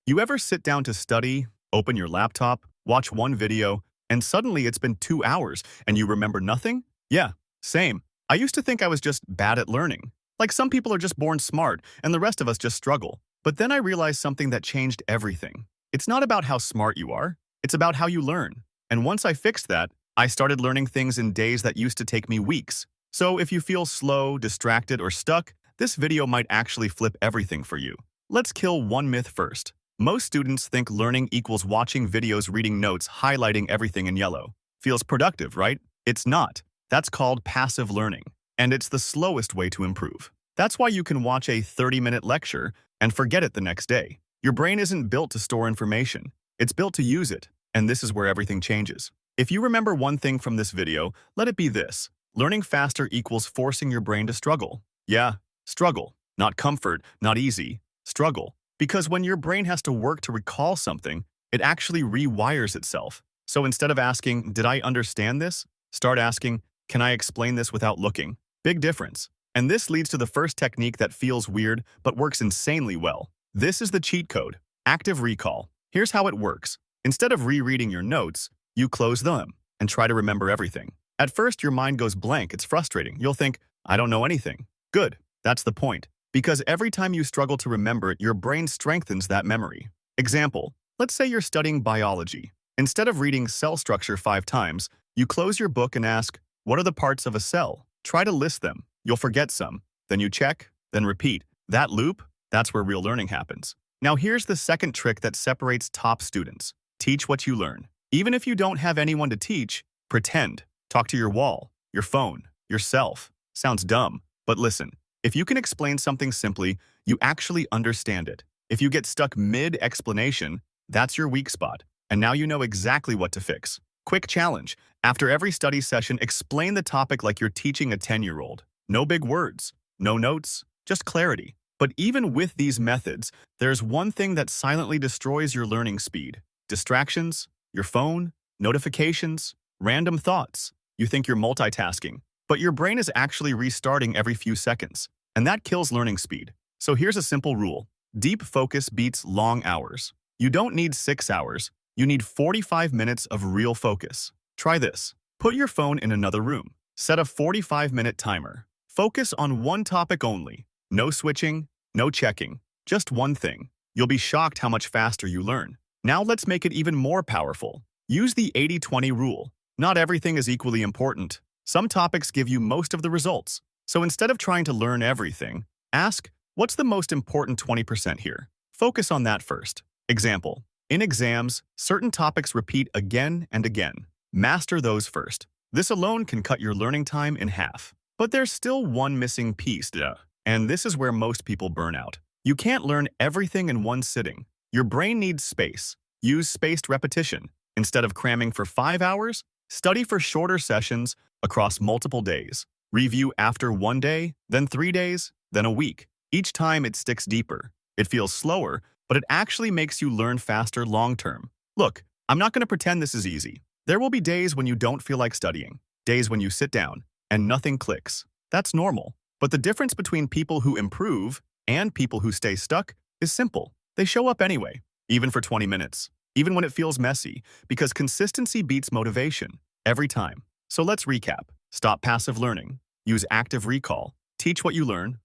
You ever sit down to study, open your laptop, watch one video, and suddenly it's been 2 hours and you remember nothing? Yeah, same. I used to think I was just bad at learning. Like some people are just born smart and the rest of us just struggle. But then I realized something that changed everything. It's not about how smart you are, it's about how you learn. And once I fixed that, I started learning things in days that used to take me weeks. So if you feel slow, distracted, or stuck, this video might actually flip everything for you. Let's kill one myth first. Most students think learning equals watching videos, reading notes, highlighting everything in yellow. Feels productive, right? It's not. That's called passive learning, and it's the slowest way to improve. That's why you can watch a 30-minute lecture and forget it the next day. Your brain isn't built to store information. It's built to use it, and this is where everything changes. If you remember one thing from this video, let it be this. Learning faster equals forcing your brain to struggle. Yeah, struggle. Not comfort, not easy. Struggle. Because when your brain has to work to recall something, it actually rewires itself. So instead of asking, did I understand this? Start asking, can I explain this without looking? Big difference. And this leads to the first technique that feels weird but works insanely well. This is the cheat code, active recall. Here's how it works. Instead of rereading your notes, you close them and try to remember everything. At first, your mind goes blank. It's frustrating. You'll think, I don't know anything. Good. That's the point. Because every time you struggle to remember it, your brain strengthens that memory. Example, let's say you're studying biology. Instead of reading cell structure 5 times, you close your book and ask, what are the parts of a cell? Try to list them. You'll forget some. Then you check, then repeat. That loop, that's where real learning happens. Now here's the second trick that separates top students. Teach what you learn. Even if you don't have anyone to teach, pretend. Talk to your wall, your phone, yourself. Sounds dumb, but listen. If you can explain something simply, you actually understand it. If you get stuck mid-explanation, that's your weak spot. And now you know exactly what to fix. Quick challenge. After every study session, explain the topic like you're teaching a 10-year-old. No big words, no notes, just clarity. But even with these methods, there's one thing that silently destroys your learning speed. Distractions, your phone, notifications, random thoughts. You think you're multitasking, but your brain is actually restarting every few seconds. And that kills learning speed. So here's a simple rule. Deep focus beats long hours. You don't need 6 hours. You need 45 minutes of real focus. Try this. Put your phone in another room. Set a 45-minute timer. Focus on one topic only. No switching, no checking. Just one thing. You'll be shocked how much faster you learn. Now let's make it even more powerful. Use the 80-20 rule. Not everything is equally important. Some topics give you most of the results. So instead of trying to learn everything, ask, what's the most important 20% here? Focus on that first. Example, in exams, certain topics repeat again and again. Master those first. This alone can cut your learning time in half. But there's still one missing piece, and this is where most people burn out. You can't learn everything in one sitting. Your brain needs space. Use spaced repetition. Instead of cramming for 5 hours, study for shorter sessions across multiple days. Review after 1 day, then 3 days, then a week. Each time it sticks deeper. It feels slower, but it actually makes you learn faster long-term. Look, I'm not going to pretend this is easy. There will be days when you don't feel like studying, days when you sit down and nothing clicks. That's normal. But the difference between people who improve and people who stay stuck is simple. They show up anyway, even for 20 minutes, even when it feels messy, because consistency beats motivation every time. So let's recap. Stop passive learning. Use active recall. Teach what you learn.